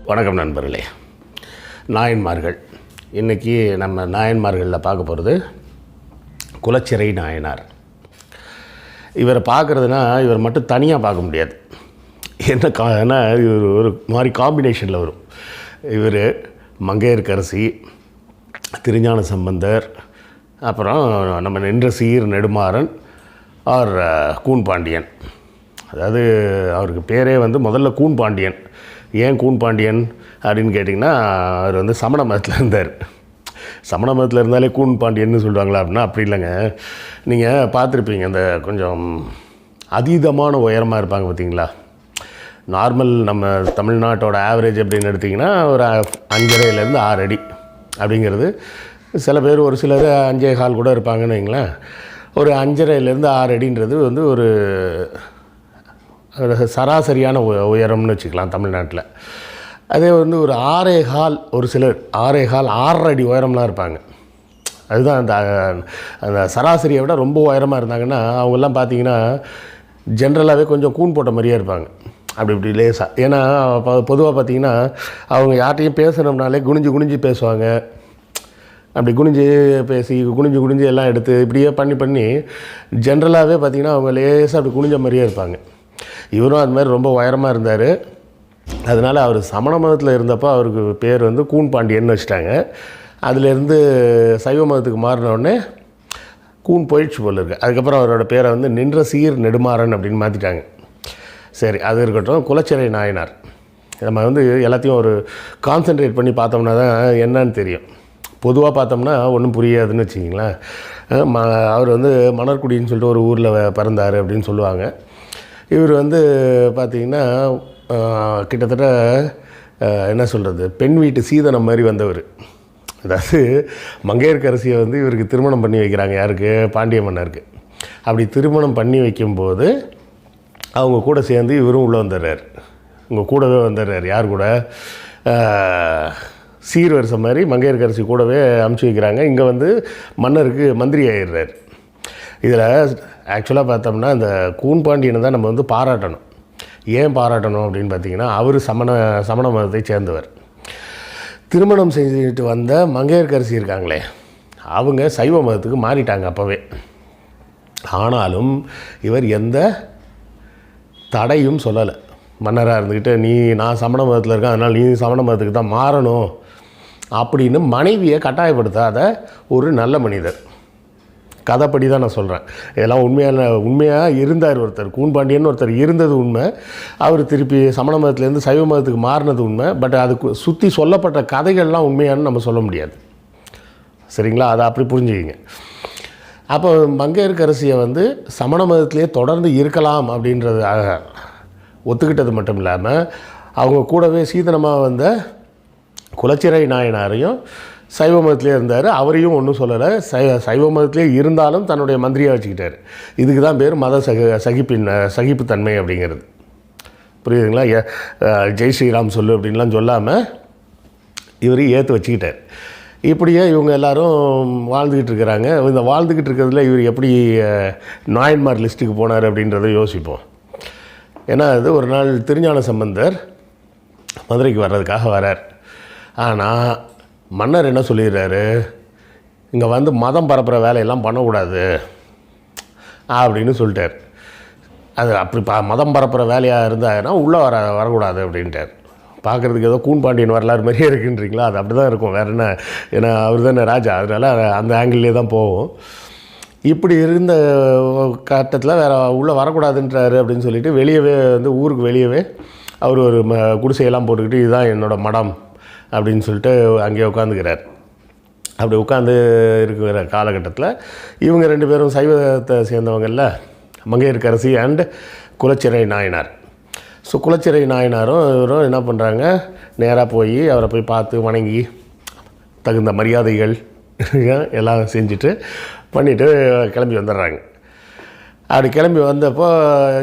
வணக்கம் நண்பர்களே. நாயன்மார்கள். இன்றைக்கி நம்ம நாயன்மார்களில் பார்க்க போகிறது குலச்சிறை நாயனார். இவரை பார்க்குறதுனா இவர் மட்டும் தனியாக பார்க்க முடியாது. ஏன்னா இவர் ஒரு மாதிரி காம்பினேஷனில் வரும். இவர் மங்கையர்க்கரசி, திருஞான சம்பந்தர், அப்புறம் நம்ம நின்ற சீர் நெடுமாறன் ஆர் கூன் பாண்டியன். அதாவது அவருக்கு பேரே முதல்ல கூன் பாண்டியன். ஏன் கூன் பாண்டியன் அப்படின்னு கேட்டிங்கன்னா, அவர் சமண மதத்தில் இருந்தார். சமண மதத்தில் இருந்தாலே கூன் பாண்டியன்னு சொல்லுவாங்களா அப்படின்னா அப்படி இல்லைங்க. நீங்கள் பார்த்துருப்பீங்க, அந்த கொஞ்சம் அதீதமான உயரமாக இருப்பாங்க பார்த்தீங்களா. நார்மல் நம்ம தமிழ்நாட்டோட ஆவரேஜ் அப்படின்னு எடுத்திங்கன்னா ஒரு 5.5 6 அடி அப்படிங்கிறது. சில பேர் ஒரு சிலர் 5.25 கூட இருப்பாங்கன்னு வைங்களேன். ஒரு 5.5 6 அடின்றது ஒரு சராசரியான உயரம்னு வச்சுக்கலாம் தமிழ்நாட்டில். அதே ஒரு 6.25, ஒரு சிலர் 6.25 6 அடி உயரம்லாம் இருப்பாங்க. அதுதான் அந்த சராசரியை விட ரொம்ப உயரமாக இருந்தாங்கன்னா அவங்கெல்லாம் பார்த்திங்கன்னா ஜென்ரலாகவே கொஞ்சம் கூன் போட்ட மாதிரியே இருப்பாங்க. அப்படி லேசாக. ஏன்னா பொதுவாக பார்த்திங்கன்னா அவங்க யார்கிட்டையும் பேசணும்னாலே குனிஞ்சு பேசுவாங்க. அப்படி குனிஞ்சு எல்லாம் எடுத்து இப்படியே பண்ணி ஜென்ரலாகவே பார்த்திங்கன்னா அவங்க லேசாக அப்படி குனிஞ்ச மாதிரியே இருப்பாங்க. இவரும் அது மாதிரி ரொம்ப உயரமாக இருந்தார். அதனால் அவர் சமண மதத்தில் இருந்தப்போ அவருக்கு பேர் கூன் பாண்டியன்னு வச்சுட்டாங்க. அதிலேருந்து சைவ மதத்துக்கு மாறினோடனே கூன் போயிடுச்சு போல இருக்குது. அதுக்கப்புறம் அவரோட பேரை நின்ற சீர் நெடுமாறன் அப்படின்னு மாற்றிட்டாங்க. சரி, அது இருக்கட்டும். குலச்சிறை நாயனார் நம்ம எல்லாத்தையும் ஒரு கான்சென்ட்ரேட் பண்ணி பார்த்தோம்னா தான் என்னன்னு தெரியும். பொதுவாக பார்த்தோம்னா ஒன்றும் புரியாதுன்னு வச்சிங்களேன். அவர் மணர்குடின்னு சொல்லிட்டு ஒரு ஊரில் பிறந்தார் அப்படின்னு சொல்லுவாங்க. இவர் பார்த்திங்கன்னா கிட்டத்தட்ட என்ன சொல்கிறது, பெண் வீட்டு சீதனம் மாதிரி வந்தவர். அதாவது மங்கையர்க்கரசியை இவருக்கு திருமணம் பண்ணி வைக்கிறாங்க. யாருக்கு? பாண்டிய மன்னருக்கு. அப்படி திருமணம் பண்ணி வைக்கும்போது அவங்க கூட சேர்ந்து இவரும் உள்ளே வந்துடுறார். கூடவே வந்துடுறார். யார் கூட? சீர்வரிசை மாதிரி மங்கையர்க்கரசி கூடவே அமுச்சு வைக்கிறாங்க. இங்கே மன்னருக்கு மந்திரி ஆகிடுறார். இதில் ஆக்சுவலாக பார்த்தோம்னா இந்த கூன் பாண்டியனை தான் நம்ம பாராட்டணும். ஏன் பாராட்டணும் அப்படின்னு பார்த்திங்கன்னா, அவர் சமண மதத்தை சேர்ந்தவர். திருமணம் செஞ்சுட்டு வந்த மங்கையர்க்கரசி இருக்காங்களே, அவங்க சைவ மதத்துக்கு மாறிட்டாங்க அப்போவே. ஆனாலும் இவர் எந்த தடையும் சொல்லலை. மன்னராக இருந்துக்கிட்டு நான் சமண மதத்தில் இருக்கேன், அதனால் நீ சமண மதத்துக்கு தான் மாறணும் அப்படின்னு மனைவியை கட்டாயப்படுத்தாத ஒரு நல்ல மனிதர். கதைப்படி தான் நான் சொல்கிறேன். இதெல்லாம் உண்மையாக இருந்தார் ஒருத்தர். கூன் பாண்டியன் ஒருத்தர் இருந்தது உண்மை. அவர் திருப்பி சமண மதத்துலேருந்து சைவ மதத்துக்கு மாறினது உண்மை. பட் அதுக்கு சுற்றி சொல்லப்பட்ட கதைகள்லாம் உண்மையானு நம்ம சொல்ல முடியாது. சரிங்களா? அதை அப்படி புரிஞ்சுக்கிங்க. அப்போ மங்கையர்க்கரசியை சமண மதத்திலே தொடர்ந்து இருக்கலாம் அப்படின்றது ஒத்துக்கிட்டது மட்டும் இல்லாமல் அவங்க கூடவே சீதனமாக வந்த குலச்சிறை நாயனாரையும் சைவ மதத்திலே இருந்தார். அவரையும் ஒன்றும் சொல்லலை. சைவ மதத்திலே இருந்தாலும் தன்னுடைய மந்திரியாக வச்சுக்கிட்டார். இதுக்கு தான் பேர் மத சகிப்புத்தன்மை அப்படிங்கிறது. புரியுதுங்களா? ஜெய் ஸ்ரீராம் சொல்லு அப்படின்லாம் சொல்லாமல் இவர் ஏற்று வச்சுக்கிட்டார். இப்படியே இவங்க எல்லோரும் வாழ்ந்துக்கிட்டு இருக்கிறாங்க. இந்த வாழ்ந்துக்கிட்டு இருக்கிறதுல இவர் எப்படி நாயன்மார் லிஸ்ட்டுக்கு போனார் அப்படின்றத யோசிப்போம். ஏன்னா ஒரு நாள் திருஞான சம்பந்தர் மதுரைக்கு வர்றதுக்காக வரார். ஆனால் மன்னர் என்ன சொல்லிடுறாரு, இங்கே மதம் பரப்புகிற வேலையெல்லாம் பண்ணக்கூடாது அப்படின்னு சொல்லிட்டார். அது அப்படி மதம் பரப்புகிற வேலையாக இருந்தாங்கன்னா உள்ளே வரக்கூடாது அப்படின்ட்டார். பார்க்குறதுக்கு ஏதோ கூன் பாண்டியன் வரலாறு மாதிரியே இருக்குன்றீங்களா? அது அப்படி தான் இருக்கும். வேறு என்ன? ஏன்னா அவர் தானே ராஜா, அதனால் அந்த ஆங்கிள்லேயே தான் போகும். இப்படி இருந்த கட்டத்தில் வேறு உள்ளே வரக்கூடாதுன்றாரு அப்படின்னு சொல்லிட்டு வெளியவே ஊருக்கு வெளியவே அவர் ஒரு குடிசையெல்லாம் போட்டுக்கிட்டு இதுதான் என்னோடய மடம் அப்படின்னு சொல்லிட்டு அங்கேயே உட்காந்துக்கிறார். அப்படி உட்காந்து இருக்கிற காலகட்டத்தில் இவங்க 2 பேரும் சைவத்தை சேர்ந்தவங்களில் மங்கையர்க்கரசி அண்ட் குலச்சிறை நாயனார். ஸோ குலச்சிறை நாயனாரும் இவரும் என்ன பண்ணுறாங்க, நேராக போய் அவரை போய் பார்த்து வணங்கி தகுந்த மரியாதைகள் எல்லாம் செஞ்சுட்டு பண்ணிவிட்டு கிளம்பி வந்துடுறாங்க. அப்படி கிளம்பி வந்தப்போ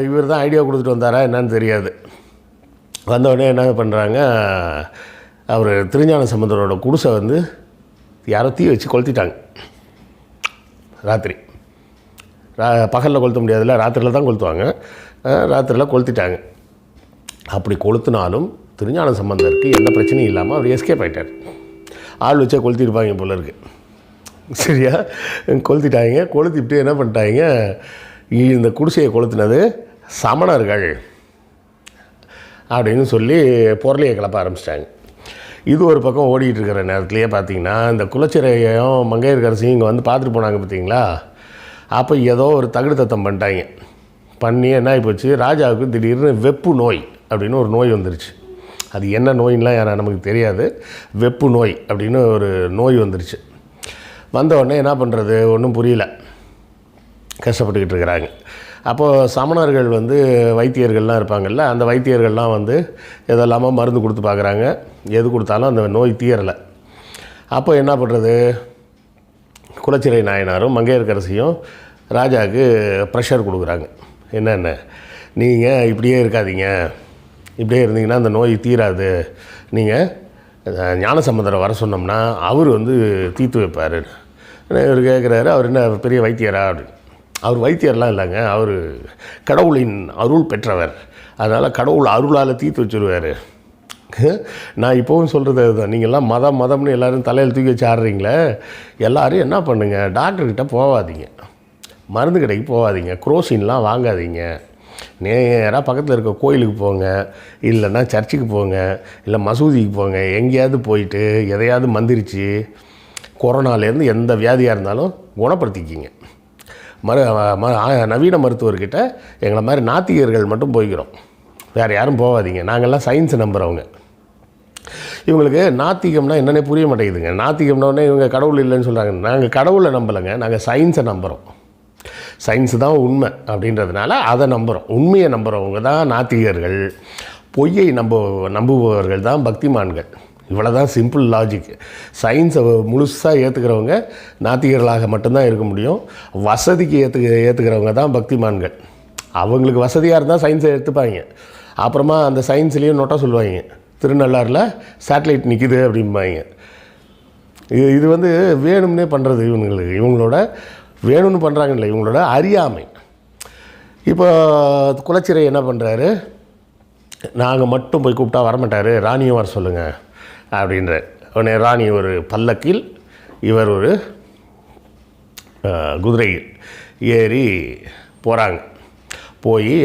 இவர் தான் ஐடியா கொடுத்துட்டு வந்தாரா என்னன்னு தெரியாது. வந்தவுடனே என்ன பண்ணுறாங்க, அவர் திருஞான சம்பந்தரோட குடிசை யாரோ தீ வச்சு கொளுத்திட்டாங்க. ராத்திரி பகலில் கொளுத்த முடியாதுல்ல, ராத்திரியில் தான் கொளுத்துவாங்க. ராத்திரியில் கொளுத்திட்டாங்க. அப்படி கொளுத்தினாலும் திருஞான சம்பந்தருக்கு எந்த பிரச்சனையும் இல்லாமல் அவர் எஸ்கேப் ஆகிட்டார். ஆள் வச்சா கொளுத்திருப்பாங்க போல இருக்குது. சரியா, கொளுத்திட்டாங்க. கொளுத்திட்டு என்ன பண்ணிட்டாங்க, இந்த குடிசையை கொளுத்துனது சமணர்கள் அப்படின்னு சொல்லி பொருளையை கிளப்ப ஆரம்பிச்சிட்டாங்க. இது ஒரு பக்கம் ஓடிட்டு இருக்கிற நேரத்துலையே பார்த்தீங்கன்னா, இந்த குலச்சிறையும் மங்கையர்கரசியும் இங்கே வந்து பார்த்துட்டு போனாங்க பார்த்தீங்களா. அப்போ ஏதோ ஒரு தகுடு தத்தம் பண்ணிட்டாங்க. பண்ணி என்ன ஆகிப்போச்சு, ராஜாவுக்கு திடீர்னு வெப்பு நோய் அப்படின்னு ஒரு நோய் வந்துருச்சு. அது என்ன நோயின்லாம் நமக்கு தெரியாது. வெப்பு நோய் அப்படின்னு ஒரு நோய் வந்துருச்சு. வந்த உடனே என்ன பண்ணுறது ஒன்றும் புரியல, கஷ்டப்பட்டுக்கிட்டு இருக்கிறாங்க. அப்போது சமணர்கள் வந்து வைத்தியர்கள்லாம் இருப்பாங்கள்ல, அந்த வைத்தியர்கள்லாம் வந்து எதெல்லாமோ மருந்து கொடுத்து பார்க்குறாங்க. எது கொடுத்தாலும் அந்த நோய் தீரலை. அப்போ என்ன பண்ணுறது, குலச்சிறை நாயனாரும் மங்கையர்கரசியும் ராஜாவுக்கு ப்ரெஷர் கொடுக்குறாங்க. என்னென்ன, நீங்கள் இப்படியே இருக்காதீங்க, இப்படியே இருந்தீங்கன்னா அந்த நோய் தீராது, நீங்கள் ஞானசம்பந்தரை வர சொன்னோம்னா அவர் வந்து தீர்த்து வைப்பார். இவர் கேட்குறாரு, அவர் என்ன பெரிய வைத்தியரா அப்படின்னு. அவர் வைத்தியர்லாம் இல்லைங்க, அவர் கடவுளின் அருள் பெற்றவர், அதனால் கடவுள் அருளால் தீர்த்து வச்சுருவார். நான் இப்போவும் சொல்கிறது அதுதான். நீங்கள்லாம் மதம்னு எல்லோரும் தலையில் தூக்கி வச்சு ஆடுறீங்களே, எல்லோரும் என்ன பண்ணுங்கள், டாக்டர்கிட்ட போகாதீங்க, மருந்து கடைக்கு போகாதீங்க, குரோசின்லாம் வாங்காதீங்க, நேராக பக்கத்தில் இருக்க கோயிலுக்கு போங்க, இல்லைன்னா சர்ச்சுக்கு போங்க, இல்லை மசூதிக்கு போங்க. எங்கேயாவது போயிட்டு எதையாவது மந்திரிச்சு கொரோனாலேருந்து எந்த வியாதியாக இருந்தாலும் குணப்படுத்திக்கிங்க. நவீன மருத்துவர்கிட்ட எங்களை மாதிரி நாத்திகர்கள் மட்டும் போய்க்கிறோம், வேறு யாரும் போகாதீங்க. நாங்கள்லாம் சயின்ஸை நம்புகிறவங்க. இவங்களுக்கு நாத்திகம்னா என்னென்னே புரிய மாட்டேங்குதுங்க. நாத்திகம்னோடனே இவங்க கடவுள் இல்லைன்னு சொல்கிறாங்க. நாங்கள் கடவுளை நம்பலைங்க, நாங்கள் சயின்ஸை நம்புகிறோம். சயின்ஸு தான் உண்மை அப்படின்றதுனால அதை நம்புகிறோம். உண்மையை நம்புகிறவங்க தான் நாத்திகர்கள், பொய்யை நம்புபவர்கள் தான் பக்திமான்கள். இவ்வளோ தான் சிம்பிள் லாஜிக். சயின்ஸை முழுசாக ஏற்றுக்கிறவங்க நாத்திகர்களாக மட்டும்தான் இருக்க முடியும். வசதிக்கு ஏற்றுக்கிறவங்க தான் பக்திமான்கள். அவங்களுக்கு வசதியாக இருந்தால் சயின்ஸை எடுத்துப்பாங்க. அப்புறமா அந்த சயின்ஸ்லேயும் நோட்டாக சொல்லுவாங்க, திருநள்ளாறில் சேட்டலைட் நிற்கிது அப்படிம்பாங்க. இது வந்து வேணும்னே பண்ணுறது. இவங்களோட வேணும்னு பண்ணுறாங்கன்னு இல்லை, இவங்களோட அறியாமை. இப்போ குலச்சிறை என்ன பண்ணுறாரு, நாங்கள் மட்டும் போய் கூப்பிட்டா வரமாட்டார், ராணியும் வர சொல்லுங்கள் அப்படின்ற உடனே ராணி ஒரு பல்லக்கில், இவர் ஒரு குதிரையில் ஏறி போகிறாங்க. போய்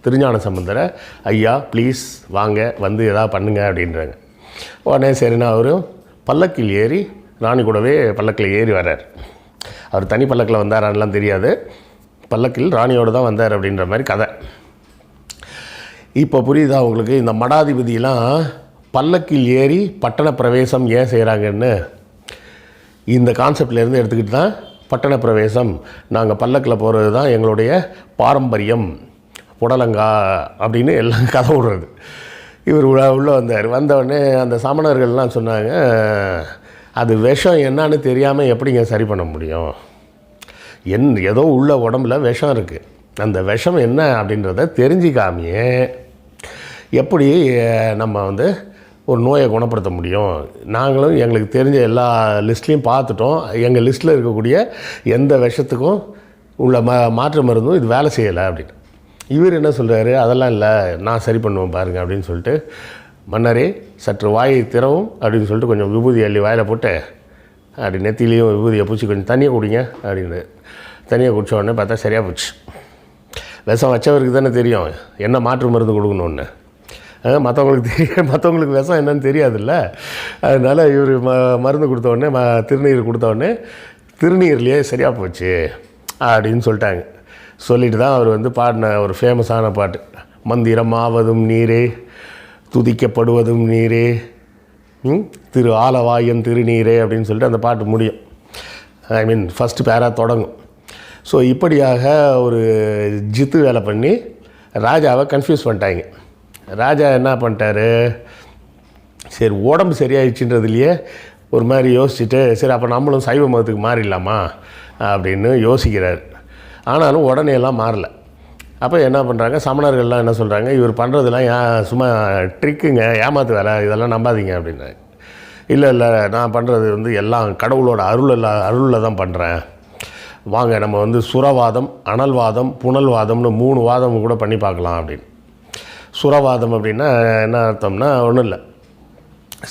திருஞான சம்பந்தரை, ஐயா ப்ளீஸ் வாங்க, வந்து எதாவது பண்ணுங்க அப்படின்றாங்க. உடனே சரிண்ணா அவரும் பல்லக்கில் ஏறி ராணி கூடவே பல்லக்கில் ஏறி வர்றார். அவர் தனி பல்லக்கில் வந்தாரான்லாம் தெரியாது, பல்லக்கில் ராணியோடு தான் வந்தார் அப்படின்ற மாதிரி கதை. இப்போ புரியுதா உங்களுக்கு, இந்த மடாதிபதியெலாம் பல்லக்கில் ஏறி பட்டண பிரவேசம் ஏன் செய்கிறாங்கன்னு இந்த கான்செப்ட்லேருந்து எடுத்துக்கிட்டு தான் பட்டண பிரவேசம், நாங்கள் பல்லக்கில் போகிறது தான் எங்களுடைய பாரம்பரியம், புடலங்கா அப்படின்னு எல்லாம் கதை விடுறது. இவர் உள்ளே வந்தார். வந்தவுடனே அந்த சமணர்கள்லாம் சொன்னாங்க, அது விஷம் என்னான்னு தெரியாமல் எப்படிங்க சரி பண்ண முடியும், ஏதோ உள்ள உடம்புல விஷம் இருக்குது, அந்த விஷம் என்ன அப்படின்றத தெரிஞ்சிக்காமையே எப்படி நம்ம வந்து ஒரு நோயை குணப்படுத்த முடியும். நாங்களும் எங்களுக்கு தெரிஞ்ச எல்லா லிஸ்ட்லேயும் பார்த்துட்டோம், எங்கள் லிஸ்ட்டில் இருக்கக்கூடிய எந்த விஷத்துக்கும் உள்ள மாற்று மருந்தும் இது வேலை செய்யலை அப்படின்னு. இவர் என்ன சொல்கிறாரு, அதெல்லாம் இல்லை, நான் சரி பண்ணுவேன் பாருங்கள் அப்படின்னு சொல்லிட்டு, மன்னரே சற்று வாயை திறவும் அப்படின்னு சொல்லிட்டு கொஞ்சம் விபூதி அள்ளி வாயில் போட்டு அப்படி நெத்திலையும் விபூதியை பூச்சி கொஞ்சம் தண்ணியை குடிங்க அப்படின்னு தண்ணியை குடித்த உடனே பார்த்தா சரியாக போச்சு. விஷம் வச்சவருக்கு தானே தெரியும் என்ன மாற்று மருந்து கொடுக்கணுன்னு. மற்றவங்களுக்கு விஷம் என்னன்னு தெரியாதுல்ல. அதனால் இவர் மருந்து கொடுத்த உடனே திருநீர் கொடுத்த உடனே திருநீர்லேயே சரியாக போச்சு அப்படின்னு சொல்லிட்டாங்க. சொல்லிட்டு தான் அவர் வந்து பாடின ஒரு ஃபேமஸான பாட்டு, மந்திரமாவதும் நீரே துதிக்கப்படுவதும் நீரே திரு ஆலவாயன் திருநீரே அப்படின்னு சொல்லிட்டு அந்த பாட்டு முடியும். ஐ மீன் ஃபஸ்ட்டு பேரா தொடங்கும். ஸோ இப்படியாக ஒரு ஜித்து வேலை பண்ணி ராஜாவை கன்ஃபியூஸ் பண்ணிட்டாங்க. ராஜா என்ன பண்ணிட்டாரு, சரி உடம்பு சரியாயிடுச்சுன்றதுலையே ஒரு மாதிரி யோசிச்சுட்டு, சரி அப்போ நம்மளும் சைவ மதத்துக்கு மாறிடலாமா அப்படின்னு யோசிக்கிறார். ஆனாலும் உடனே எல்லாம் மாறல. அப்போ என்ன பண்ணுறாங்க, சமணர்கள்லாம் என்ன சொல்கிறாங்க, இவர் பண்ணுறதுலாம் சும்மா ட்ரிக்குங்க, ஏமாத்து வேலை, இதெல்லாம் நம்பாதீங்க அப்படின்னாங்க. இல்லை நான் பண்ணுறது வந்து எல்லாம் கடவுளோட அருளில் தான் பண்ணுறேன், வாங்க நம்ம வந்து சுரவாதம், அனல்வாதம், புனல்வாதம்னு 3 வாதம் கூட பண்ணி பார்க்கலாம் அப்படின்னு சுரவாதம் அப்படின்னா என்ன அர்த்தம்னா ஒன்றும் இல்லை,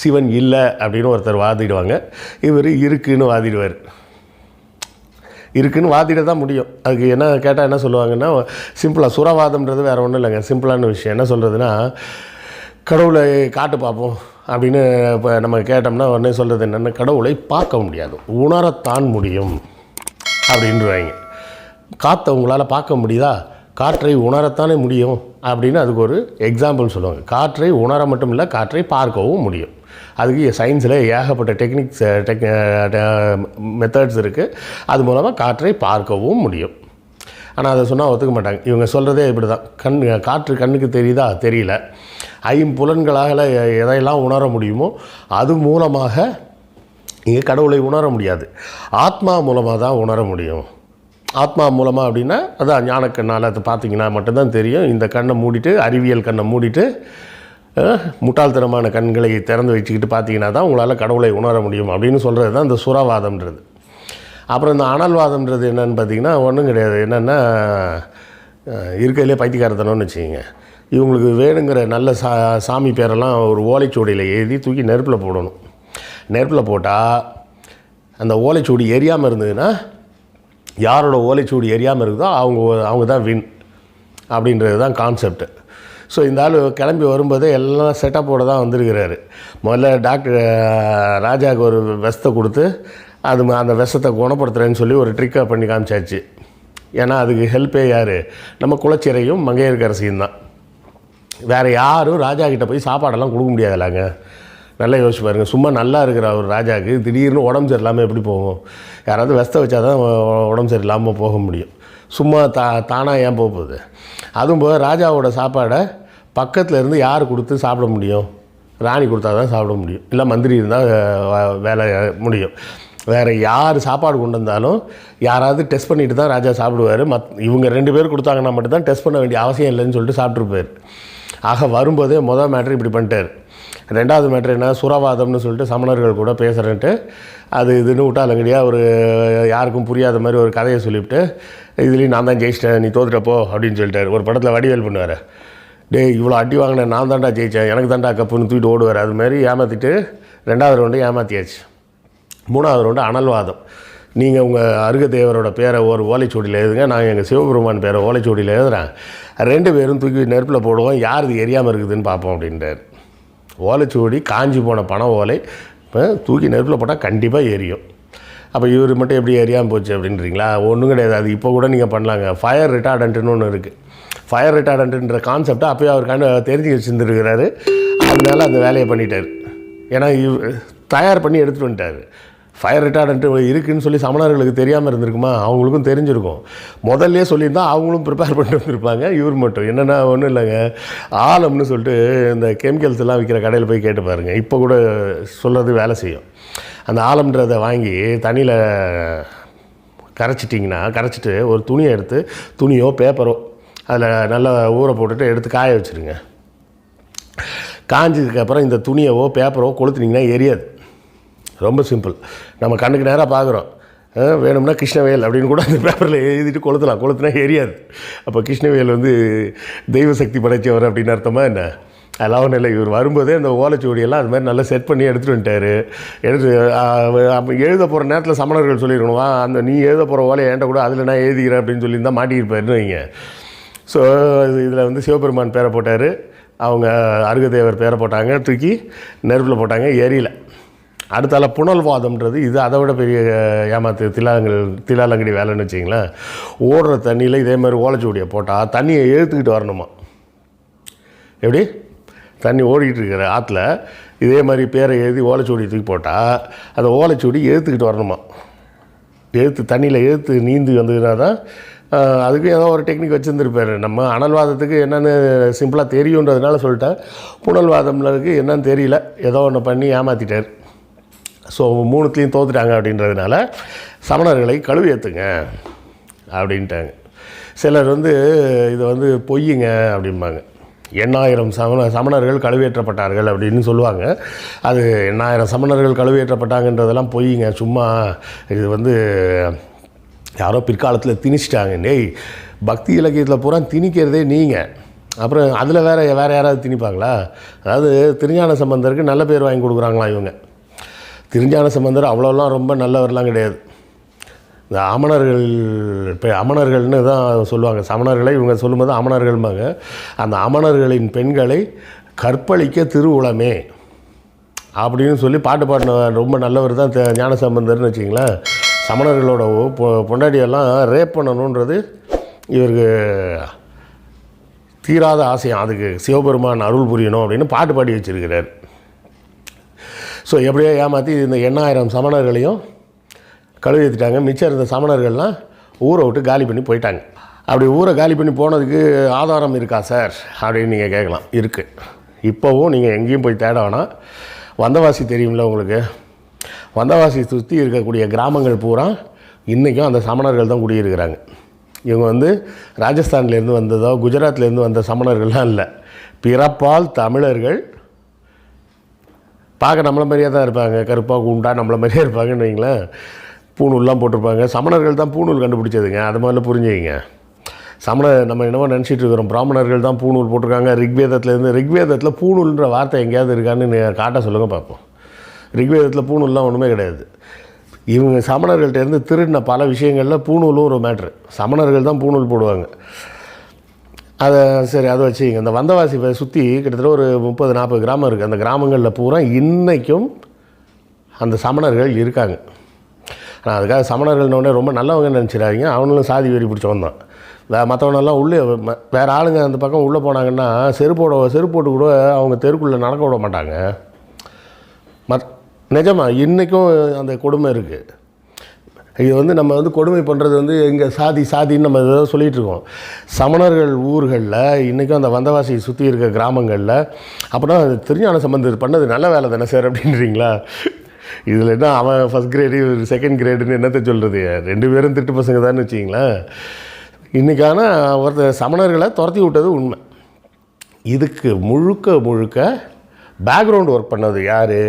சிவன் இல்லை அப்படின்னு ஒருத்தர் வாதிடுவாங்க, இவர் இருக்குன்னு வாதிடுவார். இருக்குன்னு வாதிட தான் முடியும். அதுக்கு என்ன கேட்டால் என்ன சொல்லுவாங்கன்னா, சிம்பிளாக சுரவாதம்ன்றது வேறு ஒன்றும் இல்லைங்க, சிம்பிளான விஷயம். என்ன சொல்கிறதுனா, கடவுளை காட்டு பார்ப்போம் அப்படின்னு இப்போ நம்ம கேட்டோம்னா உடனே சொல்கிறது என்னென்னா, கடவுளை பார்க்க முடியாது, உணரத்தான் முடியும் அப்படின்றாங்க. காற்றை உங்களால் பார்க்க முடியுதா? காற்றை உணரத்தானே முடியும் அப்படின்னு அதுக்கு ஒரு எக்ஸாம்பிள் சொல்லுவாங்க. காற்றை உணர மட்டும் இல்லை, காற்றை பார்க்கவும் முடியும். அதுக்கு சயின்ஸில் ஏகப்பட்ட டெக்னிக்ஸ் மெத்தட்ஸ் இருக்குது. அது மூலமாக காற்றை பார்க்கவும் முடியும். ஆனால் அதை சொன்னால் ஒத்துக்க மாட்டாங்க. இவங்க சொல்கிறதே இப்படி தான். காற்று கண்ணுக்கு தெரியுதா? தெரியல. ஐம்புலன்களால் எதையெல்லாம் உணர முடியுமோ அது மூலமாக இங்கே கடவுளை உணர முடியாது. ஆத்மா மூலமாக தான் உணர முடியும். ஆத்மா மூலமாக அப்படின்னா அதான் ஞானக்கண்ணால் அதை பார்த்தீங்கன்னா மட்டும்தான் தெரியும். இந்த கண்ணை மூடிட்டு, அறிவியல் கண்ணை மூடிட்டு, முட்டாள்தனமான கண்களை திறந்து வச்சுக்கிட்டு பார்த்தீங்கன்னா தான் உங்களால் கடவுளை உணர முடியும் அப்படின்னு சொல்கிறது தான் இந்த சுரவாதம்ன்றது. அப்புறம் இந்த அனல்வாதம்ன்றது என்னென்னு பார்த்தீங்கன்னா ஒன்றும் கிடையாது. என்னென்னா இருக்கிறதுலே பைத்தியக்காரத்தனம்னு வச்சுக்கிங்க. இவங்களுக்கு வேணுங்கிற நல்ல சாமி பேரெல்லாம் ஒரு ஓலைச்சுவடியில் எழுதி தூக்கி நெருப்பில் போடணும். நெருப்பில் போட்டால் அந்த ஓலைச்சுவடி எரியாமல் இருந்ததுன்னா, யாரோட ஓலைச்சுவடி எரியாமல் இருக்குதோ அவங்க தான் வின் அப்படின்றது தான் கான்செப்ட். ஸோ இந்த ஆள் கிளம்பி வரும்போதே எல்லாம் செட்டப்போடு தான் வந்திருக்கிறாரு. முதல்ல டாக்டர் ராஜாவுக்கு ஒரு விஷத்தை கொடுத்து அந்த விஷத்தை குணப்படுத்துகிறேன்னு சொல்லி ஒரு ட்ரிக்காக பண்ணி காமிச்சாச்சு. ஏன்னா அதுக்கு ஹெல்ப்பே யார்? நம்ம குலச்சிறையும் மங்கையர்க்கரசியும் தான். வேறு யாரும் ராஜா கிட்டே போய் சாப்பாடெல்லாம் கொடுக்க முடியாதுலாங்க. நல்லா யோசிச்சு பாருங்கள். சும்மா நல்லா இருக்கிற ஒரு ராஜாவுக்கு திடீர்னு உடம்பு சரியில்லாமல் எப்படி போகும்? யாராவது விஷத்தை வச்சா தான் உடம்பு சரியில்லாமல் போக முடியும். சும்மா தானாக ஏன் போகுது? அதுவும் போக ராஜாவோட சாப்பாடை பக்கத்தில் இருந்து யார் கொடுத்து சாப்பிட முடியும்? ராணி கொடுத்தா தான் சாப்பிட முடியும், இல்லை மந்திரி இருந்தால் வேலை முடியும். வேறு யார் சாப்பாடு கொண்டு வந்தாலும் யாராவது டெஸ்ட் பண்ணிட்டு தான் ராஜா சாப்பிடுவார். இவங்க 2 பேர் கொடுத்தாங்கன்னா மட்டும்தான் டெஸ்ட் பண்ண வேண்டிய அவசியம் இல்லைன்னு சொல்லிட்டு சாப்பிட்ருப்பார். ஆக வரும்போதே முதல் மேட்ரு இப்படி பண்ணிட்டார். 2வது மேட்ரு என்ன? சுரவாதம்னு சொல்லிட்டு சமணர்கள் கூட பேசுகிறேன்ட்டு அது இதுன்னு விட்டாலங்கடியாக ஒரு யாருக்கும் புரியாத மாதிரி ஒரு கதையை சொல்லிவிட்டு, இதுலேயும் நான் தான் ஜெயிச்சிட்டேன், நீ தோத்துட்டப்போ அப்படின்னு சொல்லிட்டார். ஒரு படத்தில் வடிவேல் பண்ணுவார், இவ்வளோ அடி வாங்கினேன், நான் தாண்டா ஜெயித்தேன், எனக்கு தாண்டா கப்புன்னு தூக்கிட்டு ஓடுவார். அதுமாதிரி ஏமாற்றிட்டு 2வது ரவுண்டு ஏமாற்றியாச்சு. 3வது ரவுண்டு அனல்வாதம். நீங்கள் உங்கள் அருகதேவரோட பேரை ஒரு ஓலைச்சுவடியில் எழுதுங்க, நான் எங்கள் சிவபெருமான் பேரை ஓலைச்சுவடியில் எழுதுகிறேன், 2 பேரும் தூக்கி நெருப்பில் போடுவோம், யார் இது எரியாமல் இருக்குதுன்னு பார்ப்போம் அப்படின்றார். ஓலைச்சுவடி காஞ்சி போன பனை ஓலை தூக்கி நெருப்பில் போட்டால் கண்டிப்பாக எரியும். அப்போ இவர் மட்டும் எப்படி எரியாமல் போச்சு அப்படின்றீங்களா? ஒன்றும் கிடையாது. அது இப்போ கூட நீங்கள் பண்ணலாங்க. ஃபயர் ரிட்டார்டன்ட்டுன்னு ஒன்று இருக்குது. ஃபயர் ரிட்டார்டன்ட்டுன்ற கான்செப்டை அப்போயே அவர் தெரிஞ்சு வச்சுருந்துருக்கிறாரு. அதனால அந்த வேலையை பண்ணிட்டார். ஏன்னா தயார் பண்ணி எடுத்துகிட்டு வந்துட்டார். ஃபயர் ரிட்டார்டன்ட்டு இருக்குதுன்னு சொல்லி சமணர்களுக்கு தெரியாமல் இருந்திருக்குமா? அவங்களுக்கும் தெரிஞ்சிருக்கும். முதல்லே சொல்லியிருந்தால் அவங்களும் ப்ரிப்பேர் பண்ணிட்டு வந்திருப்பாங்க. இவர் மட்டும் என்னென்னா ஒன்றும் இல்லைங்க, ஆலம்னு சொல்லிட்டு இந்த கெமிக்கல்ஸ் எல்லாம் விற்கிற கடையில் போய் கேட்டு பாருங்கள். இப்போ கூட சொல்கிறது வேலை செய்யும். அந்த ஆலம்ன்றதை வாங்கி தண்ணியில் கரைச்சிட்டு ஒரு துணியை எடுத்து, துணியோ பேப்பரோ அதில் நல்லா ஊற போட்டுட்டு எடுத்து காய வச்சுருங்க. காஞ்சதுக்கப்புறம் இந்த துணியவோ பேப்பரோ கொளுத்துனீங்கன்னா எரியாது. ரொம்ப சிம்பிள். நம்ம கண்ணுக்கு நேராக பார்க்குறோம். வேணும்னா கிருஷ்ணவேல் அப்படின்னு கூட அந்த பேப்பரில் எழுதிட்டு கொளுத்துனா எரியாது. அப்போ கிருஷ்ணவேல் தெய்வ சக்தி படைத்தவர் அப்படின்னு அர்த்தமாக என்ன? அதெல்லாம் ஒன்றும் இல்லை. இவர் வரும்போதே அந்த ஓலைச்சுவடியெல்லாம் அது மாதிரி நல்லா செட் பண்ணி எடுத்துகிட்டு வந்துட்டார். அப்போ எழுத போகிற நேரத்தில் சமணர்கள் சொல்லியிருக்கணுமா, அந்த நீ எழுத போகிற ஓலையை என்கிட்ட கூட அதில் நான் எழுதிக்கிறேன் அப்படின்னு சொல்லியிருந்தால் மாட்டியிருப்பாருன்னு வைங்க. ஸோ இதில் சிவபெருமான் பேரை போட்டார், அவங்க அருகதேவர் பேரை போட்டாங்க, தூக்கி நெருப்பில் போட்டாங்க, எரியல. அடுத்தால புனல்வாதம்ன்றது இது அதை விட பெரிய ஏமாத்து தில்லாலங்கடி வேலைன்னு வச்சிங்களேன். ஓடுற தண்ணியில் இதே மாதிரி ஓலைச்சுவடியை போட்டால் தண்ணியை இழுத்துக்கிட்டு வரணுமா? எப்படி? தண்ணி ஓடிக்கிட்டு இருக்கிற ஆற்றுல இதே மாதிரி பேரை எழுதி ஓலைச்சுவடி தூக்கி போட்டால் அந்த ஓலைச்சுவடி எழுத்துக்கிட்டு வரணுமா? தண்ணியில் நீந்தி வந்ததுனா தான். அதுக்கு ஏதோ ஒரு டெக்னிக் வச்சுருந்துருப்பார். நம்ம அனல்வாதத்துக்கு என்னென்னு சிம்பிளாக தெரியுன்றதுனால சொல்லிட்டேன். புனல்வாதம்லருக்கு என்னன்னு தெரியல, ஏதோ ஒன்று பண்ணி ஏமாற்றிட்டார். ஸோ 3த்துலேயும் தோத்துட்டாங்க அப்படின்றதுனால சமணர்களை கழுவி ஏற்றுங்க அப்படின்ட்டாங்க. சிலர் இது பொய்யுங்க அப்படிம்பாங்க. 8000 சமணர்கள் கழுவேற்றப்பட்டார்கள் அப்படின்னு சொல்லுவாங்க. அது 8000 சமணர்கள் கழுவேற்றப்பட்டாங்கன்றதெல்லாம் பொய்யுங்க, சும்மா. இது யாரோ பிற்காலத்தில் திணிச்சிட்டாங்க. பக்தி இலக்கியத்தில் பூரா திணிக்கிறதே நீங்கள். அப்புறம் அதில் வேறு யாராவது திணிப்பாங்களா? அதாவது திருஞான சம்பந்தருக்கு நல்ல பேர் வாங்கி கொடுக்குறாங்களாம் இவங்க. திருஞான சம்பந்தர் அவ்வளோலாம் ரொம்ப நல்லவர்லாம் கிடையாது. இந்த அமணர்கள், இப்போ அமணர்கள்னு தான் சொல்லுவாங்க. சமணர்களை இவங்க சொல்லும்போது அமணர்கள்பாங்க. அந்த அமணர்களின் பெண்களை கற்பழிக்க திருவுளமே அப்படின்னு சொல்லி பாட்டு பாடின ரொம்ப நல்லவர் தான் ஞானசம்பந்தர்னு வச்சிங்களேன். சமணர்களோட பொண்டாட்டியெல்லாம் ரேப் பண்ணணுன்றது இவருக்கு தீராத ஆசையம். அதுக்கு சிவபெருமான் அருள் புரியணும் அப்படின்னு பாட்டு பாடி வச்சுருக்கிறார். ஸோ எப்படியோ ஏமாற்றி இந்த 8000 சமணர்களையும் கழுவிட்டாங்க. மிச்சம் இருந்த சமணர்கள்லாம் ஊரை விட்டு காலி பண்ணி போயிட்டாங்க. அப்படி ஊரை காலி பண்ணி போனதுக்கு ஆதாரம் இருக்கா சார் அப்படின்னு நீங்கள் கேட்கலாம். இருக்குது. இப்போவும் நீங்கள் எங்கேயும் போய் தேட வேணாம். வந்தவாசி தெரியும்ல உங்களுக்கு. வந்தவாசி சுற்றி இருக்கக்கூடிய கிராமங்கள் பூரா இன்றைக்கும் அந்த சமணர்கள் தான் குடியிருக்கிறாங்க. இவங்க ராஜஸ்தான்லேருந்து வந்ததோ குஜராத்லேருந்து வந்த சமணர்கள்லாம் இல்லை. பிறப்பால் தமிழர்கள். பார்க்க நம்மளை மாதிரியே தான் இருப்பாங்க. கருப்பாக குண்டா நம்மளை மாதிரியே இருப்பாங்கன்னு வைங்களேன். பூணூல்லாம் போட்டிருப்பாங்க. சமணர்கள் தான் பூணூல் கண்டுபிடிச்சதுங்க. அது மாதிரிலாம் புரிஞ்சுக்கிங்க. நம்ம என்னவோ நினச்சிட்டு இருக்கிறோம் பிராமணர்கள் தான் பூணூல் போட்டிருக்காங்க. ரிக்வேதத்தில் பூணூல்ன்ற வார்த்தை எங்கேயாவது இருக்கான்னு காட்ட சொல்லுங்கள் பார்ப்போம். ரிக்வேதத்தில் பூணூல்லாம் ஒன்றுமே கிடையாது. இவங்க சமணர்கள்ட்டேருந்து திருடின பல விஷயங்களில் பூணூலும் ஒரு மேட்ரு. சமணர்கள் தான் பூணூல் போடுவாங்க. அதை சரி அதை வச்சுங்க. இந்த வந்தவாசி சுற்றி கிட்டத்தட்ட ஒரு 30-40 கிராமம் இருக்குது. அந்த கிராமங்களில் பூரா இன்றைக்கும் அந்த சமணர்கள் இருக்காங்க. ஆனால் அதுக்காக சமணர்கள்னோடனே ரொம்ப நல்லவங்கன்னு நினச்சிடாதீங்க. அவனும் சாதி வெறி பிடிச்சவன் தான். மற்றவனெல்லாம் உள்ளே வேறு ஆளுங்க அந்த பக்கம் உள்ளே போனாங்கன்னா செருப்பு போட்டு கூட அவங்க தெருக்குள்ளே நடக்க விட மாட்டாங்க. நிஜமாக இன்றைக்கும் அந்த கொடுமை இருக்குது. இது நம்ம கொடுமை பண்ணுறது எங்கே சாதின்னு நம்ம இதை சொல்லிகிட்டு இருக்கோம். சமணர்கள் ஊர்களில் இன்றைக்கும் அந்த வந்தவாசி சுற்றி இருக்க கிராமங்களில் அப்படின்னா திருஞான சம்பந்தர் பண்ணது நல்ல வேலை தானே சார் அப்படின்றீங்களா? இதில் என்ன அவன் ஃபஸ்ட் கிரேடு செகண்ட் கிரேடுன்னு என்னத்தை சொல்கிறது? 2 பேரும் திட்டு பசங்க தான் வச்சிங்களேன். இன்றைக்கான ஒருத்தர் சமணர்களை துரத்தி விட்டது உண்மை. இதுக்கு முழுக்க பேக்ரவுண்ட் ஒர்க் பண்ணது யார்?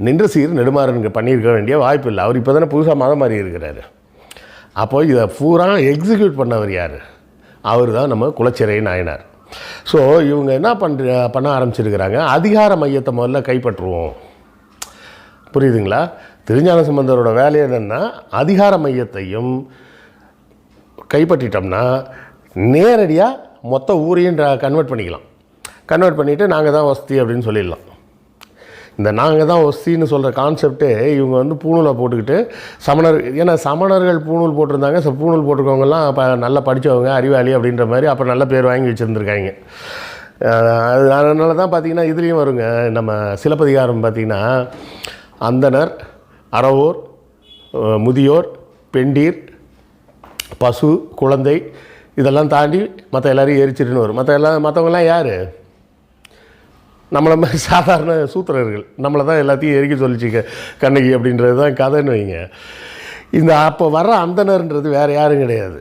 நின்ற சீர் நெடுமாறனுக்கு பண்ணியிருக்க வேண்டிய வாய்ப்பு இல்லை. அவர் இப்போ தானே புதுசாக மதம் மாறி இருக்கிறாரு. அப்போ இதை பூரா எக்ஸிக்யூட் பண்ணவர் யார்? அவர் தான் நம்ம குலச்சிறை நாயனார். ஸோ இவங்க என்ன பண்ண ஆரம்பிச்சிருக்கிறாங்க, அதிகார மையத்தை முதல்ல கைப்பற்றுவோம். புரியுதுங்களா? திருஞான சம்பந்தரோட வேலை என்னென்னா அதிகார மையத்தையும் கைப்பற்றிட்டோம்னா நேரடியாக மொத்த ஊரையும் கன்வெர்ட் பண்ணிவிட்டு நாங்கள் தான் வசதி அப்படின்னு சொல்லிடலாம். இந்த நாங்கள் தான் வசதின்னு சொல்கிற கான்செப்டே இவங்க பூணூலை போட்டுக்கிட்டு ஏன்னா சமணர்கள் பூணூல் போட்டிருந்தாங்க. பூணூல் போட்டிருக்கவங்கலாம் இப்போ நல்லா படித்தவங்க அறிவாளி அப்படின்ற மாதிரி அப்போ நல்ல பேர் வாங்கி வச்சுருந்துருக்காங்க. அதனால தான் பார்த்திங்கன்னா இதுலேயும் வருங்க. நம்ம சிலப்பதிகாரம் பார்த்திங்கன்னா அந்தனர், அறவோர், முதியோர், பெண்டீர், பசு, குழந்தை இதெல்லாம் தாண்டி மற்ற எல்லோரையும் எரிச்சிட்டுன்னு வரும். மற்றவங்களாம் யார்? நம்மளை மாதிரி சாதாரண சூத்திரர்கள். நம்மளை தான் எல்லாத்தையும் எரிக்க சொல்லிச்சு கண்ணகி அப்படின்றது தான் கதைன்னு வைங்க. இந்த அப்போ வர்ற அந்தனர்ன்றது வேறு யாரும் கிடையாது.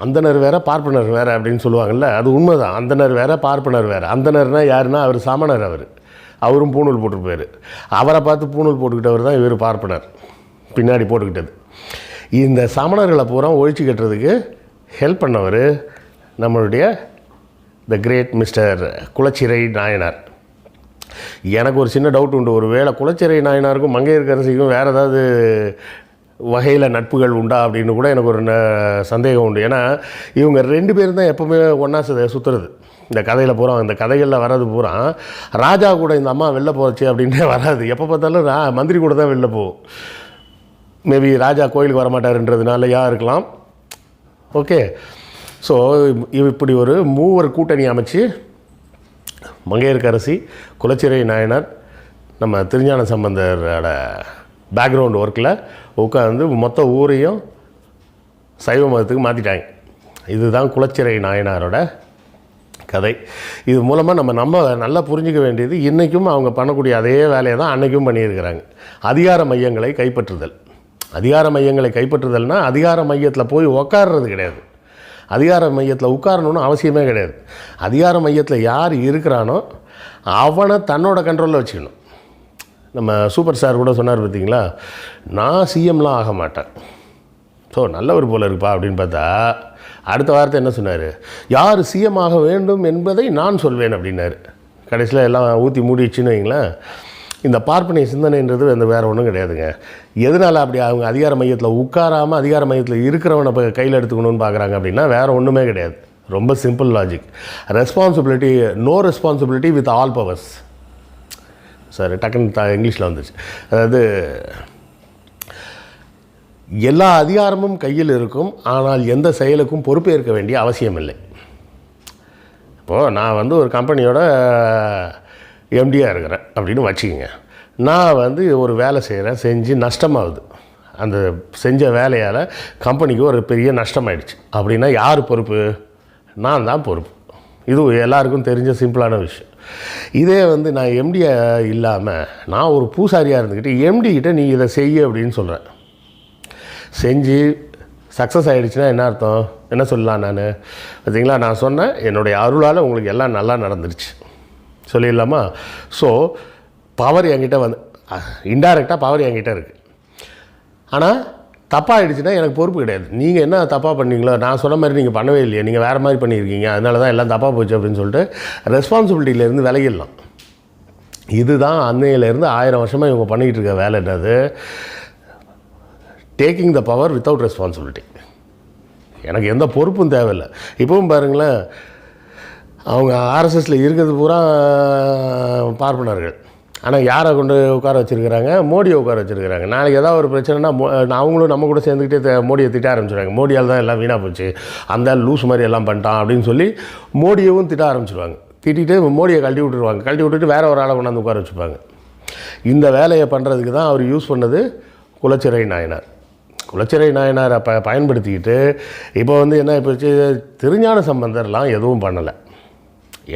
அந்தனர் வேறு பார்ப்பனர் வேறு அப்படின்னு சொல்லுவாங்கள்ல, அது உண்மை தான். அந்தனர் வேறு பார்ப்பனர் வேறு. அந்தனர்னால் யாருன்னா அவர் சமணர். அவரும் பூணூல் போட்டிருப்பார். அவரை பார்த்து பூணூல் போட்டுக்கிட்டவர் தான் இவர் பார்ப்பனர் பின்னாடி போட்டுக்கிட்டது. இந்த சமணர்களை பூரா ஒழிச்சு கட்டுறதுக்கு ஹெல்ப் பண்ணவர் நம்மளுடைய the great mister Kulachirai Nayanar. எனக்கு ஒரு சின்ன டவுட் உண்டு. ஒரு வேளை குலச்சிறை நாயனாருக்கும் மங்கையர்க்கரசிக்கும் வேறு ஏதாவது வகையில் நட்புகள் உண்டா அப்படின்னு கூட எனக்கு ஒரு சந்தேகம் உண்டு. ஏன்னா இவங்க 2 பேரும் தான் எப்போவுமே ஒன்றா சுற்றுறது. இந்த கதையில் பூரா, இந்த கதைகளில் வர்றது பூரா ராஜா கூட இந்த அம்மா வெளில போச்சு அப்படின்னே வராது. எப்போ பார்த்தாலும் மந்திரி கூட தான் வெளில போகும். மேபி ராஜா கோயிலுக்கு வரமாட்டாருன்றதுனால இருக்கலாம். ஓகே. ஸோ இப்படி ஒரு 3 கூட்டணி அமைச்சு மங்கையர்க்கரசி, குலச்சிறை நாயனார், நம்ம திருஞான சம்பந்தரோட பேக்ரவுண்ட் ஒர்க்கில் உட்காந்து மொத்த ஊரையும் சைவ மதத்துக்கு மாற்றிட்டாங்க. இதுதான் குலச்சிறை நாயனாரோட கதை. இது மூலமாக நம்ம நல்லா புரிஞ்சிக்க வேண்டியது, இன்றைக்கும் அவங்க பண்ணக்கூடிய அதே வேலையை தான் அன்றைக்கும் பண்ணியிருக்கிறாங்க. அதிகார மையங்களை கைப்பற்றுதல். அதிகார மையங்களை கைப்பற்றுதல்னால் அதிகார மையத்தில் போய் உட்கார்றது கிடையாது. அதிகார மையத்தில் உட்காரணுன்னு அவசியமே கிடையாது. அதிகார மையத்தில் யார் இருக்கிறானோ அவனை தன்னோட கண்ட்ரோலில் வச்சுக்கணும். நம்ம சூப்பர் ஸ்டார் கூட சொன்னார் பார்த்தீங்களா, நான் சிஎம்லாம் ஆக மாட்டேன். ஸோ நல்லவர் போல் இருப்பா அப்படின்னு பார்த்தா அடுத்த வார்த்தை என்ன சொன்னார், யார் சிஎம் ஆக வேண்டும் என்பதை நான் சொல்வேன் அப்படின்னாரு. கடைசியில் எல்லாம் ஊற்றி மூடிடுச்சுன்னு வைங்களேன். இந்த பார்ப்பனிய சிந்தனைன்றது அந்த வேறு ஒன்றும் கிடையாதுங்க. எதனால் அப்படி அவங்க அதிகார மையத்தில் உட்காராமல் அதிகார மையத்தில் இருக்கிறவனை இப்போ கையில் எடுத்துக்கணும்னு பார்க்குறாங்க அப்படின்னா வேறு ஒன்றுமே கிடையாது. ரொம்ப simple logic. Responsibility, no responsibility with all powers. Sir டக்குன்னு இங்கிலீஷில் வந்துச்சு. அதாவது எல்லா அதிகாரமும் கையில் இருக்கும், ஆனால் எந்த செயலுக்கும் பொறுப்பேற்க வேண்டிய அவசியம் இல்லை. இப்போது நான் வந்து ஒரு கம்பெனியோட எம்டியாக இருக்கிறேன் அப்படின்னு வச்சுக்கோங்க. நான் ஒரு வேலை செய்கிறேன், செஞ்சு நஷ்டமாகுது. அந்த செஞ்ச வேலையால் கம்பெனிக்கு ஒரு பெரிய நஷ்டமாயிடுச்சு அப்படின்னா யார் பொறுப்பு? நான் தான் பொறுப்பு. இது எல்லாருக்கும் தெரிஞ்ச சிம்பிளான விஷயம். இதே நான் எம்டியாக இல்லாமல் நான் ஒரு பூசாரியாக இருந்துக்கிட்டு எம்டிக்கிட்ட நீ இதை செய்ய அப்படின்னு சொல்கிறேன். செஞ்சு சக்ஸஸ் ஆகிடுச்சுன்னா என்ன அர்த்தம்? என்ன சொல்லலாம் நான்? பார்த்தீங்களா, நான் சொன்னேன் என்னுடைய அருளால் உங்களுக்கு எல்லாம் நல்லா நடந்துருச்சு சொல்லிடலாமா? ஸோ பவர் என்கிட்ட இன்டைரக்டாக பவர் என்கிட்ட இருக்குது. ஆனால் தப்பாக ஆகிடுச்சுன்னா எனக்கு பொறுப்பு கிடையாது. நீங்கள் என்ன தப்பாக பண்ணீங்களோ, நான் சொன்ன மாதிரி நீங்கள் பண்ணவே இல்லையே, நீங்கள் வேறு மாதிரி பண்ணியிருக்கீங்க, அதனால தான் எல்லாம் தப்பாக போச்சு அப்படின்னு சொல்லிட்டு ரெஸ்பான்சிபிலிட்டியிலேருந்து விலகிடலாம். இதுதான் அன்னையிலேருந்து 1000 வருஷமாக இவங்க பண்ணிக்கிட்டு இருக்க வேலை. என்னது? Taking the power without responsibility. எனக்கு எந்த பொறுப்பும் தேவையில்லை. இப்போவும் பாருங்களேன், அவங்க ஆர்எஸ்எஸில் இருக்கிறது பூரா பார்ப்பனர்கள். ஆனால் யாரை கொண்டு உட்கார வச்சுருக்கிறாங்க? மோடியை உட்கார வச்சுருக்கிறாங்க. நாளைக்கு ஏதாவது ஒரு பிரச்சனைனா அவங்களும் நம்ம கூட சேர்ந்துக்கிட்டே மோடியை திட்ட ஆரம்பிச்சிடுவாங்க. மோடியால் தான் எல்லாம் வீணாக போச்சு, அந்த லூஸ் மாதிரி எல்லாம் பண்ணிட்டான் அப்படின்னு சொல்லி மோடியவும் திட்ட ஆரம்பிச்சிடுவாங்க. திட்டிட்டு மோடியை கழட்டி விட்டுருவாங்க. கழட்டி விட்டுட்டு வேறு ஒரு ஆளை கொண்டாந்து உட்கார வச்சுப்பாங்க. இந்த வேலையை பண்ணுறதுக்கு தான் அவர் யூஸ் பண்ணது குலச்சிறை நாயனார். குலச்சிறை நாயனாரை பயன்படுத்திக்கிட்டு இப்போ என்ன போச்சு, திருஞான சம்பந்தர்லாம் எதுவும் பண்ணலை.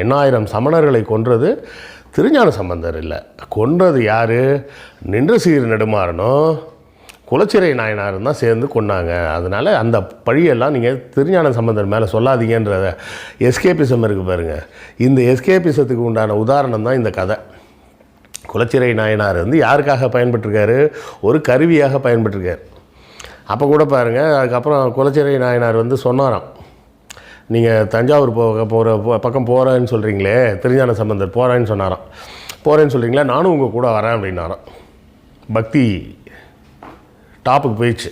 8000 சமணர்களை கொன்றது திருஞான சம்பந்தர் இல்லை. கொன்றது யார்? நின்ற சீர் நெடுமாறனும் குலச்சிறை நாயனாரும் தான் சேர்ந்து கொன்னாங்க. அதனால் அந்த பழியெல்லாம் நீங்கள் திருஞான சம்பந்தர் மேலே சொல்லாதீங்கன்ற எஸ்கேபிசம் இருக்குது பாருங்கள். இந்த எஸ்கேபிசத்துக்கு உண்டான உதாரணம் தான் இந்த கதை. குலச்சிறை நாயனார் யாருக்காக பயன்பட்டிருக்காரு? ஒரு கருவியாக பயன்பட்டிருக்கார். அப்போ கூட பாருங்கள், அதுக்கப்புறம் குலச்சிறை நாயனார் சொன்னாராம், நீங்கள் தஞ்சாவூர் பக்கம் போகிறேன்னு சொல்கிறீங்களே, திருஞான சம்பந்தர் போகிறேன்னு சொன்னாராம். போகிறேன்னு சொல்கிறீங்களா, நானும் உங்கள் கூட வரேன் அப்படின்னாராம். பக்தி டாப்புக்கு போயிடுச்சு.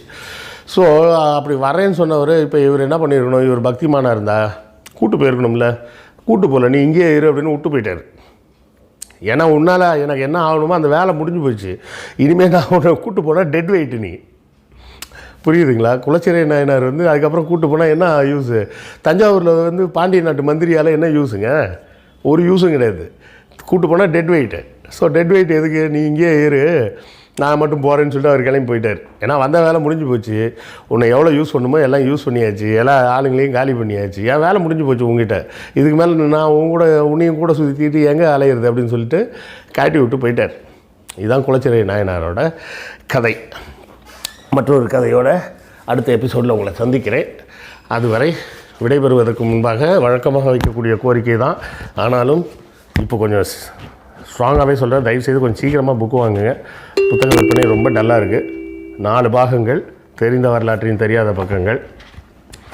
ஸோ அப்படி வரேன்னு சொன்னவர் இப்போ இவர் என்ன பண்ணியிருக்கணும்? இவர் பக்திமானாக இருந்தால் கூட்டு போயிருக்கணும்ல. கூட்டு போகல, நீ இங்கேயே இரு அப்படின்னு விட்டு போயிட்டார். ஏன்னா உன்னால் எனக்கு என்ன ஆகணுமோ அந்த வேலை முடிஞ்சு போயிடுச்சு. இனிமேல் நான் உன்னை கூட்டு போனால் டெட் வெயிட்டு நீ. புரியுதுங்களா? குலச்சிறை நாயனார் அதுக்கப்புறம் கூட்டு போனால் என்ன யூஸு? தஞ்சாவூரில் பாண்டிய நாட்டு மந்திரியால் என்ன யூஸுங்க? ஒரு யூஸும் கிடையாது. கூட்டு போனால் dead weight. So dead weight எதுக்கு? நீ இங்கேயே ஏறு, நான் மட்டும் போகிறேன்னு சொல்லிட்டு அவர் கிளம்பி போயிட்டார். ஏன்னா வந்த வேலை முடிஞ்சு போச்சு. உன்னை எவ்வளோ யூஸ் பண்ணுமோ எல்லாம் யூஸ் பண்ணியாச்சு, எல்லா ஆளுங்களையும் காலி பண்ணியாச்சு, என் வேலை முடிஞ்சு போச்சு உங்ககிட்ட. இதுக்கு மேலே நான் உன்னையும் கூட சுற்றிட்டு எங்கே அலையிறது அப்படின்னு சொல்லிட்டு காட்டி விட்டு போயிட்டார். இதுதான் குலச்சிறை நாயனாரோட கதை. மற்றொரு கதையோட அடுத்த எபிசோடில் உங்களை சந்திக்கிறேன். அதுவரை விடைபெறுவதற்கு முன்பாக வழக்கமாக வைக்கக்கூடிய கோரிக்கை தான், ஆனாலும் இப்போ கொஞ்சம் ஸ்ட்ராங்காகவே சொல்கிறேன், தயவுசெய்து கொஞ்சம் சீக்கிரமாக புக்கு வாங்குங்க. புத்தக விற்பனை ரொம்ப டல்லாக இருக்குது. 4 பாகங்கள், தெரிந்த வரலாற்றின் தெரியாத பக்கங்கள்.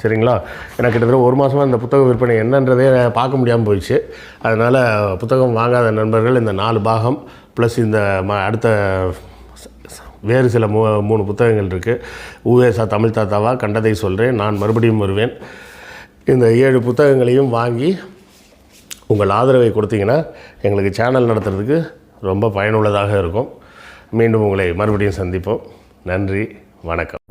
சரிங்களா? எனக்கு கிட்டத்தட்ட 1 மாதமாக இந்த புத்தக விற்பனை என்னன்றதே பார்க்க முடியாமல் போயிடுச்சு. அதனால் புத்தகம் வாங்காத நண்பர்கள் இந்த 4 பாகம் ப்ளஸ் இந்த அடுத்த வேறு சில 3 புத்தகங்கள் இருக்குது. ஊவேசா தமிழ் தாத்தாவா, கண்டதை சொல்கிறேன், நான் மறுபடியும் வருவேன். இந்த 7 புத்தகங்களையும் வாங்கி உங்கள் ஆதரவை கொடுத்தீங்கன்னா எங்களுக்கு சேனல் நடத்துறதுக்கு ரொம்ப பயனுள்ளதாக இருக்கும். மீண்டும் உங்களை மறுபடியும் சந்திப்போம். நன்றி, வணக்கம்.